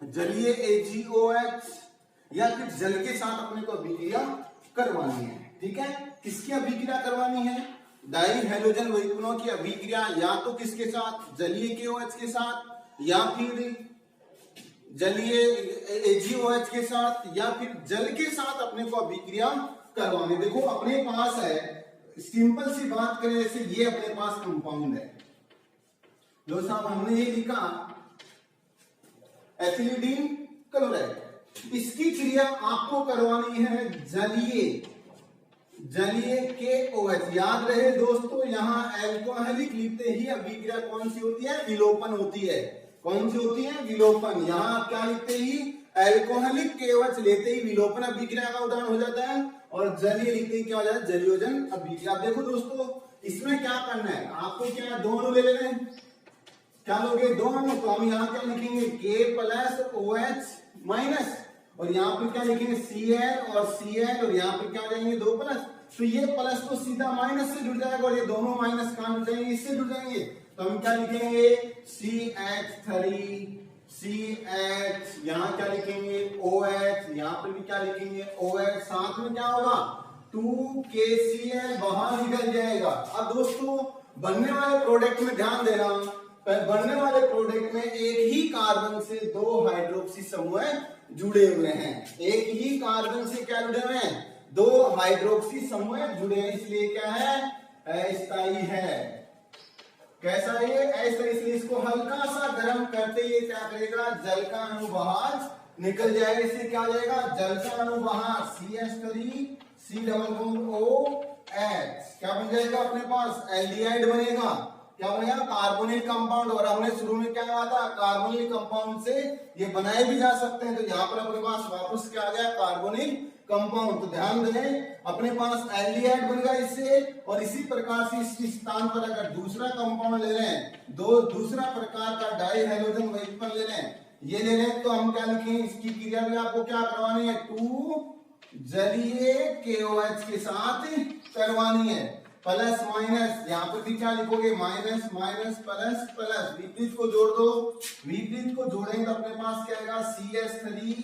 जलीय AgOH या फिर जल के साथ अपने को अभिक्रिया करवानी है। ठीक है, किसकी अभिक्रिया करवानी है, डाई हैलोजन व्युत्पन्नों की अभिक्रिया, या तो किसके साथ, जलीय KOH के साथ, या फिर जलीय AgOH के साथ, या फिर जल के साथ अपने को अभिक्रिया करवानी। देखो अपने पास है, सिंपल सी बात करें, जैसे ये अपने पास कंपाउंड है, लो साहब हमने ये लिखा एथिलीडीन क्लोराइड, इसकी क्रिया आपको करवानी है जलीय KOH। याद रहे दोस्तों, यहां एल्कोहलिक लिखते ही अभिक्रिया कौन सी होती है, विलोपन होती है। कौन सी होती है? विलोपन। यहाँ आप क्या लिखते ही एल्कोहलिक KOH लेते ही विलोपन अभिक्रिया का उदाहरण हो जाता है, और जलीय लिखते ही क्या हो जाता है? जलयोजन अभिक्रिया। अब देखो दोस्तों, इसमें क्या करना है आपको, क्या दो अणु ले लेने हैं। क्या लोगे? दो अणु। तो हम यहाँ क्या लिखेंगे? K प्लस OH माइनस, और यहाँ पे क्या लिखेंगे? Cl और Cl, और यहाँ पे क्या आ जाएंगे? 2 प्लस। तो ये प्लस तो सीधा माइनस से जुड़ जाएगा, और ये दोनों माइनस कहां जुड़ जाएंगे? इससे जुड़ जाएंगे। तो हम क्या लिखेंगे? CH3 CH, यहाँ क्या लिखेंगे? OH, यहाँ पे भी क्या लिखेंगे? OH। साथ में क्या होगा? 2KCl बाहर निकल जाएगा। अब दोस्तों बनने वाले प्रोडक्ट में ध्यान देना, बनने वाले प्रोडक्ट में एक ही कार्बन से दो हाइड्रोक्सी समूह जुड़े हुए हैं। एक ही कार्बन से क्या जुड़े हुए हैं? दो हाइड्रोक्सी समूह जुड़े हैं, इसलिए क्या है? अस्थायी है। कैसा है ये? अस्थायी। इसलिए इसको हल्का सा गर्म करते ही क्या करेगा? जल का अणु बाहर निकल जाएगा। इससे क्या हो जाएगा? जल का अणु बाहर CH3 COOH क्या बन जाएगा? अपने पास एल्डिहाइड बनेगा। क्या बनेगा? Carbonyl compound. और हमने शुरू में क्या कहा था? कार्बोनिल कंपाउंड से ये बनाए भी जा सकते हैं। तो यहाँ पर अपने पास वापस क्या आ गया? Carbonyl compound. तो ध्यान दें, अपने पास एल्डिहाइड बनेगा इससे, और इसी प्रकार से इस स्थान पर अगर दूसरा कंपाउंड ले रहे हैं, दो दूसरा प्रकार का डाई हेलोजन वहीकल ले रहे हैं, ये ले रहे हैं, तो हम क्या लिखेंगे? इसकी क्रिया भी आपको क्या करवानी है? 2 जलीय KOH के साथ करवानी है। प्लस माइनस, यहाँ पर भी क्या लिखोगे? माइनस माइनस प्लस प्लस, विपरीत को जोड़ दो। विपरीत को जोड़ेंगे तो अपने पास क्या आएगा? CH3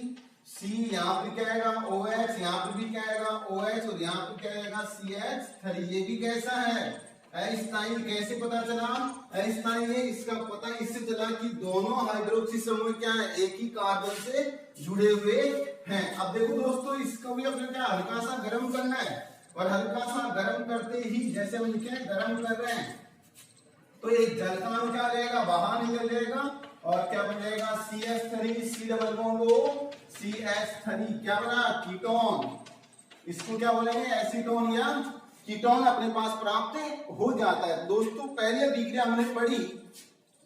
C, यहाँ पे क्या आएगा? OH, यहाँ पे भी क्या आएगा? OH, और यहाँ पे क्या आएगा? CH3। ये भी कैसा है? अस्थायी। कैसे पता चला अस्थायी है? इसका पता इससे चला कि दोनों हाइड्रोक्सी समूह क्या है? एक ही कार्बन से जुड़े हुए हैं। अब देखो दोस्तों, इसको भी अपने क्या हल्का सा गर्म करना है, और हल्का सा गर्म करते ही जैसे हम लिखे गर्म कर रहे हैं, तो एक जल का अणु क्या रहेगा? बाहर निकल जाएगा, और क्या बन जाएगा? CH3 C double bond O CH3 क्या बना? कीटोन। इसको क्या बोलेंगे? एसीटोन या कीटोन अपने पास प्राप्त हो जाता है। दोस्तों पहले अभिक्रिया हमने पढ़ी,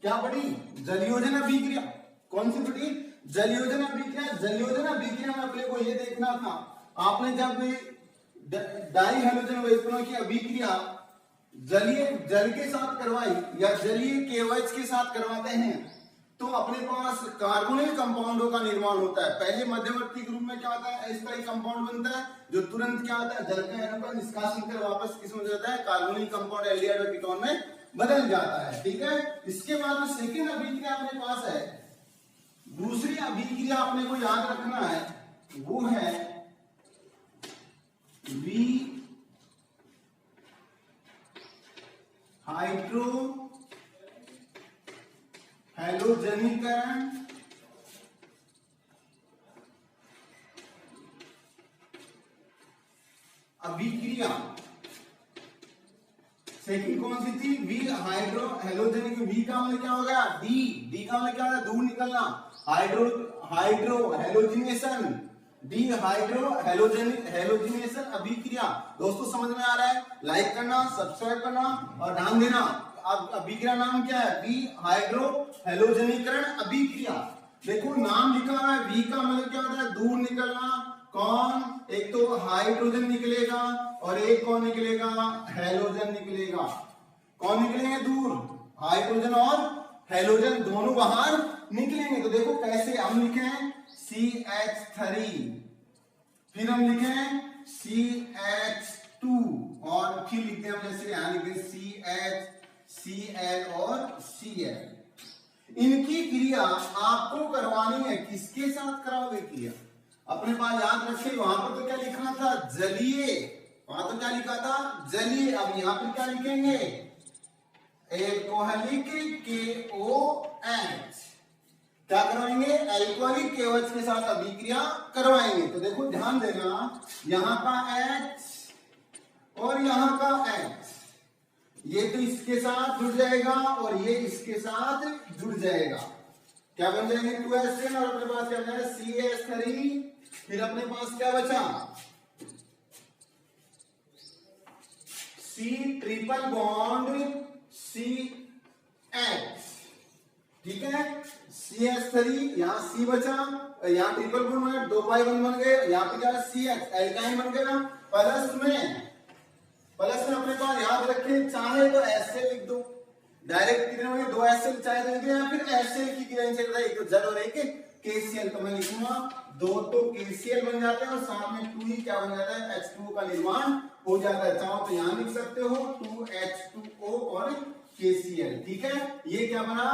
क्या पढ़ी? जलयोजन अभिक्रिया। कौन सी पढ़ी? जलयोजन अभिक्रिया। जलयोजन अभिक्रिया में अपने को ये देखना था, आपने जब डाई हेलोजन वहीकलों की अभिक्रिया जलीय जल के साथ करवाई या जलीय KOH के साथ करवाते हैं, तो अपने पास कार्बोनिल कंपाउंडों का निर्माण होता है। पहले मध्यवर्ती ग्रुप में क्या होता है? अस्थायी कंपाउंड बनता है, जो तुरंत क्या होता है? जल के अणु का निष्कासन कर वापस किस में जाता है? कार्बोनिल कंपाउंड एल्डिहाइड और कीटोन में बदल जाता है। ठीक है। इसके बाद में सेकेंड अभिक्रिया अपने पास है। दूसरी अभिक्रिया अपने को याद रखना है, वो है वी हाइड्रो हैलोजनीकरण अभिक्रिया। सेकंड कौन सी थी? We hydro हैलोजनिक। वी का मतलब क्या हो गया? डी का मतलब क्या होगा? दूर निकलना। Hydro halogenation, D hydro halogenation अभिक्रिया। दोस्तों समझ में आ रहा है? लाइक करना, सब्सक्राइब करना, और ध्यान देना। अब अभिक्रिया नाम क्या है? वी हाइड्रो हैलोजनीकरण अभिक्रिया। देखो नाम लिखा हुआ है, वी का मतलब क्या होता है? दूर निकलना। कौन? एक तो हाइड्रोजन निकलेगा, और एक कौन निकलेगा? हैलोजन निकलेगा। कौन निकलेंगे दूर? हाइड्रोजन और हैलोजन दोनों बाहर निकलेंगे। तो देखो कैसे हम लिखें? CH3, फिर हम लिखें CH2, और फिर लिखते हैं जैसे यहां लिखते CH, Cl और Cl। इनकी क्रिया आपको करवानी है। किसके साथ कराओगे क्रिया? अपने पास याद रखिए, वहां पर तो क्या लिखा था? जलीय। वहां तो क्या लिखा था? जलीय। अब यहां पर क्या लिखेंगे? Alcoholic KOH। क्या करवाएंगे? एल्कोहलिक KOH के साथ अभिक्रिया करवाएंगे। तो देखो ध्यान देना, यहां का H और यहां का H, ये तो इसके साथ जुड़ जाएगा, और ये इसके साथ जुड़ जाएगा। क्या बन जाएंगे? 2SN, और अपने पास क्या बना? CH3। फिर अपने पास क्या बचा? C triple bond CH। ठीक है। CH3 यहाँ C बचा, यहाँ ट्रिपल बॉन्ड है, 2 pi 1 बन गए, यहाँ पे क्या है CH एल्काइन बन गया। प्लस में अपने पास याद रखें, चाहे तो ऐसे लिख दो डायरेक्ट, कितने होंगे 2 HCl चाहे तो लिख दो, या फिर HCl की किरण से एक तो जल और एक KCl, तो मैं लिखूंगा 2 तो KCl बन जाते हैं और साथ में 2 ही क्या बन जाता है H2O का निर्माण हो जाता है। चाहो तो यहां लिख सकते हो 2H2O और KCl, ठीक है। ये क्या बना,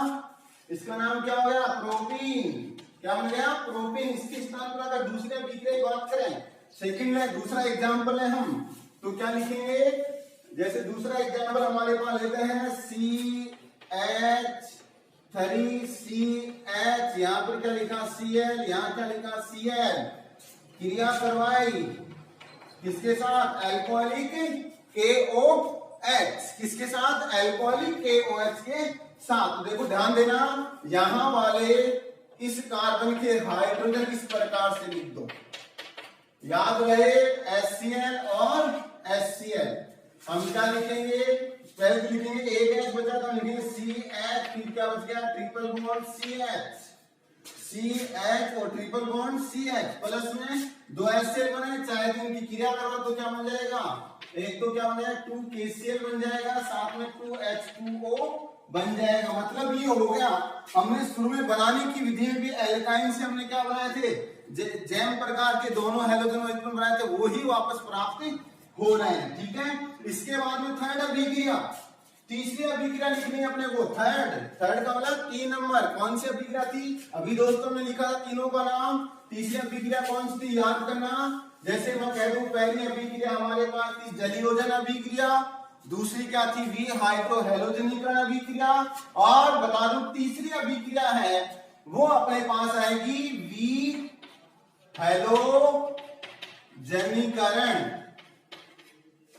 इसका नाम क्या हो गया प्रोपीन, क्या बन गया प्रोपीन। इसकी स्थान पर अगर दूसरे अभिक्रिया की बात करें, सेकंड में दूसरा एग्जांपल है हम, तो क्या लिखेंगे, जैसे दूसरा एग्जांपल हमारे पास लेते हैं CH3CH, यहां पर क्या लिखा Cl, यहां क्या लिखा Cl, क्रिया करवाई किसके साथ अल्कोहलिक KOH, किसके साथ अल्कोहलिक KOH के साथ। तो देखो ध्यान देना, यहां वाले इस कार्बन के हाइड्रोजन इस प्रकार से लिख दो, याद रहे HCl और HCl। हम क्या लिखेंगे, पहले लिखेंगे एक H बचा तो हम लिखेंगे CH, फिर क्या बच गया ट्रिपल बॉन्ड CH और ट्रिपल बॉन्ड CH, प्लस में 2 HCl बने, चाहे तो इनकी क्रिया करो तो क्या बन जाएगा, एक तो क्या बन जाएगा 2 KCl बन जाएगा, साथ में 2 H2O बन जाएगा। मतलब ये हो गया, हमने शुरू में बनाने की विधि में भी एल्काइन से हमने क्या बनाए थे, जैम प्रकार के दोनों हैलोजन वहीकरण बनाए थे, वो ही वापस प्राप्त हो रहे हैं, ठीक है। इसके बाद में थर्ड अभिक्रिया, तीसरी अभिक्रिया लिखनी है अपने को, थर्ड का मतलब 3 नंबर, कौन सी अभिक्रिया थी, अभी दोस्तों ने लिखा था तीनों का नाम। तीसरी अभिक्रिया कौन सी थी याद करना, जैसे मैं कह दूं पहली अभिक्रिया हमारे पास थी जलीयोजन अभिक्रिया, दूसरी क्या थी वी हाइड्रोहेलोजनीकरण अभिक्रिया, और बता दूं तीसरी अभिक्रिया है वो अपने पास आएगी वी हेलोजनीकरण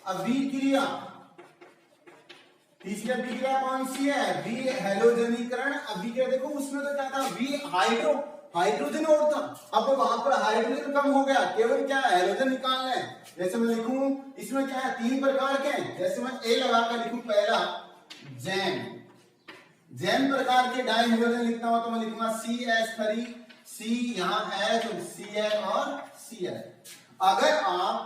अभिक्रिया। तीसरी अभिक्रिया कौन सी है, वी हेलोजनीकरण अभिक्रिया। देखो उसमें तो क्या था वी हाइड्रोजन और था, अब वहां पर हाइड्रोजन कम हो गया, केवल क्या हेलोजन निकालना है। जैसे मैं लिखूं इसमें क्या है 3 प्रकार के हैं, जैसे मैं ए लगाकर लिखूं पहला जैम प्रकार के डाई हेलोजन लिखता हूं तो मैं लिखूंगा CH3 C, यहाँ H Cl और Cl। अगर आप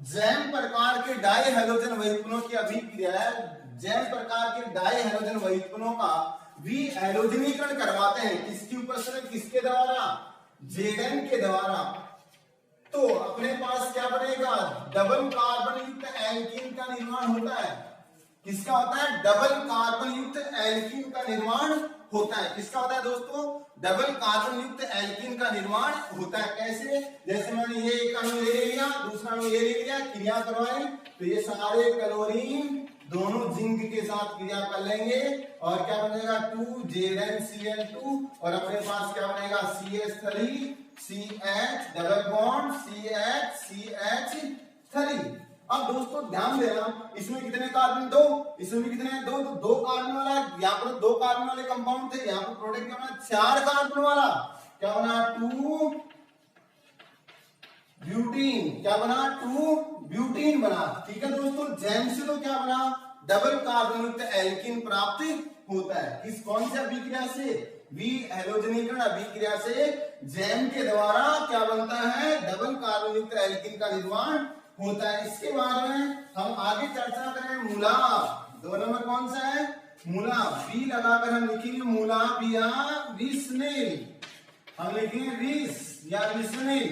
जैम प्रकार के डाई हेलोजन वहीकरणों की अभिक्रिया है, जैम प्रकार के डाई हेलोजन वहीकरणों का वी हेलोजनीकरण करवाते हैं, किसके ऊपर से, किसके द्वारा, Zn के द्वारा, तो अपने पास क्या बनेगा डबल कार्बन युक्त एल्कीन का निर्माण होता है। किसका होता है, डबल कार्बन युक्त एल्कीन का निर्माण होता है। किसका होता है दोस्तों, डबल कार्बन युक्त एल्कीन का निर्माण होता है। कैसे, जैसे मैंने ये एक अणु ले लिया, दूसरा अणु ये ले लिया, क्रिया करवाई तो ये सारे क्लोरीन दोनों जिंक के साथ क्रिया कर लेंगे और क्या बनेगा 2ZnCl2, और अपने पास क्या बनेगा CH3 CH double bond CH3। अब दोस्तों ध्यान देना, इसमें कितने कार्बन, 2, इसमें भी कितने हैं 2, तो 2 कार्बन वाला, यहाँ पर 2 कार्बन वाले कंपाउंड थे, यहाँ पर प्रोडक्ट क्या बना 4 कार्बन वाला, क्या बना 2 ब्यूटीन, क्या बना 2 ब्यूटीन बना। ठीक है दोस्तों, जैम से तो क्या बना डबल कार्बन युक्त एल्कीन प्राप्त होता है। किस कौन से अभिक्रिया से, वी हेलोजनीकरण अभिक्रिया से जैम के द्वारा क्या बनता है डबल कार्बन युक्त एल्कीन का निर्माण होता है। इसके बारे में हम आगे चर्चा करें। मूलाभ 2 नंबर कौन सा है, मूलाभ, बी लगाकर हम लिखेंगे मूलाभ या विस्निल, हम लिखेंगे विस या विस्निल,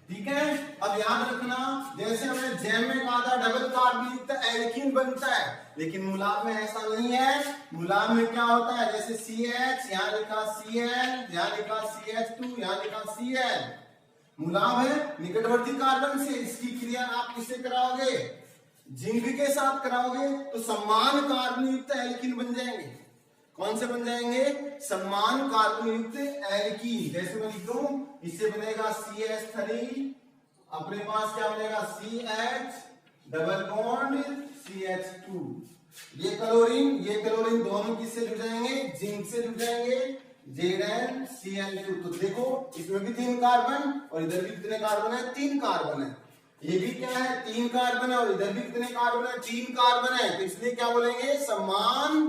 ठीक है। अब याद रखना, जैसे हमने जैम में कहा था डबल कार्बन युक्त एल्कीन बनता है, लेकिन मूलाभ में ऐसा नहीं है। मूलाभ में क्या होता है, जैसे CH, यहाँ लिखा Cl, यहाँ लिखा CH2, यहाँ लिखा Cl, मूलाभ है निकटवर्ती कार्बन से। इसकी क्रिया आप किससे कराओगे, जिंक के साथ कराओगे तो समान कार्बन युक्त एल्कीन बन जाएंगे। कौन से बन जाएंगे, समान कार्बन युक्त एल्कीन। जैसे मैं लिख दूं, इससे बनेगा CH3, अपने पास क्या बनेगा CH डबल बॉन्ड CH2। ये क्लोरीन दोनों किससे जुड़ जाएंगे, जिंक से जुड़ जाएंगे, ZnCl2। तो देखो इसमें भी 3 कार्बन और इधर भी कितने कार्बन है, 3 कार्बन है। ये भी क्या है, 3 कार्बन है, और इधर भी कितने कार्बन है, 3 कार्बन है, तो इसलिए क्या बोलेंगे, समान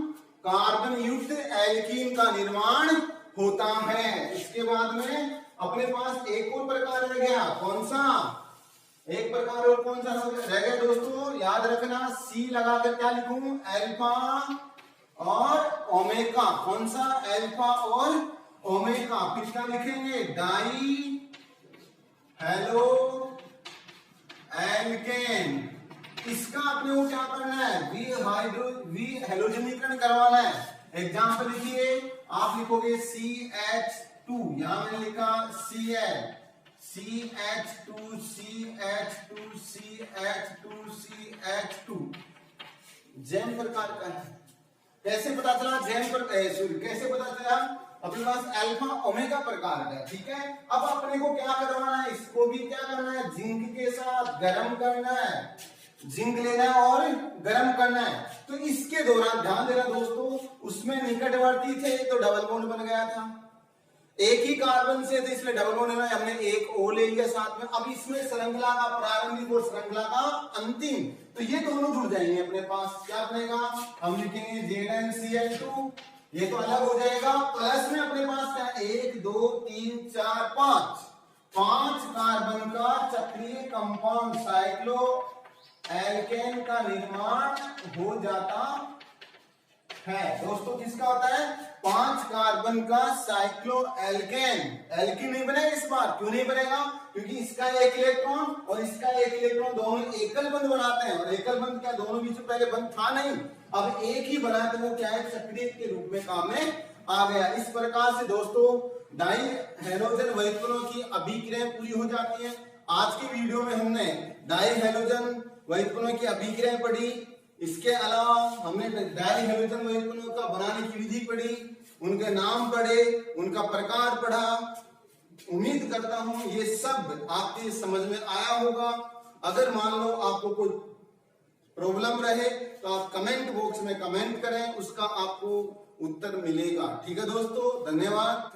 कार्बन युक्त एल्कीन का निर्माण होता है। इसके बाद में अपने पास एक और प्रकार रह गया, कौन सा, एक प्रकार और कौन सा रह गया दोस्तों, याद रखना, सी लगाकर क्या लिखूं, अल्फा और ओमेगा, कौन सा, अल्फा और ओमेगा। फिर क्या लिखेंगे, डाई हेलो एल्केन। इसका अपने को क्या करना है, वी हेलोजनीकरण करवाना है। एग्जाम्पल लिखिए, आप लिखोगे CH2, यहां मैंने लिखा Cl, CH2 CH2 CH2 CH2 Jain प्रकार का है। कैसे पता चला जैन पर, कैसे पता चला, अपने पास अल्फा ओमेगा प्रकार का, ठीक है। अब अपने को क्या करवाना है, इसको भी क्या करना है, जिंक के साथ गर्म करना है, जिंक लेना है और गर्म करना है। तो इसके दौरान ध्यान देना दोस्तों, उसमें निकटवर्ती थे तो डबल बॉन्ड बन गया था, एक ही कार्बन से थे इसलिए डबल बॉन्ड लेना, हमने एक O ले लिया साथ में। अब इसमें श्रृंखला का प्रारंभिक और श्रृंखला का अंतिम, तो ये दोनों जुड़ जाएंगे अपने पास। क्या बनेगा, हम लिखेंगे ZnCl2, ये तो अलग हो जाएगा। प्लस में अपने पास क्या, 1 2 3 4 5 कार्बन का चक्रीय कंपाउंड साइक्लो एल्केन का निर्माण हो जाता है। दोस्तों किसका होता है, 5 कार्बन का साइक्लो एल्केन। एल्कीन नहीं बनेगा इस बार, क्यों नहीं बनेगा, क्योंकि इसका एक इलेक्ट्रॉन और इसका एक इलेक्ट्रॉन दोनों एकल बंध बनाते हैं, और एकल बंध क्या दोनों बीच में पहले बंध था नहीं, अब एक ही बना, तो वो क्या है, चक्रीय के रूप में काम में आ गया। इस प्रकार से दोस्तों डाई हैलोजन वहीकरणों की अभिक्रियाएं पूरी हो जाती है। आज की वीडियो में हमने डाई हैलोजन वहीकरणों की अभिक्रियाएं पढ़ी, इसके अलावा हमने डाई हैलोजन वहीकरणों का बनाने की विधि पढ़ी, उनके नाम पढ़े, उनका प्रकार पढ़ा। उम्मीद करता हूं ये सब आपके समझ में आया होगा। अगर मान लो आपको कोई प्रॉब्लम रहे तो आप कमेंट बॉक्स में कमेंट करें, उसका आपको उत्तर मिलेगा। ठीक है दोस्तों, धन्यवाद।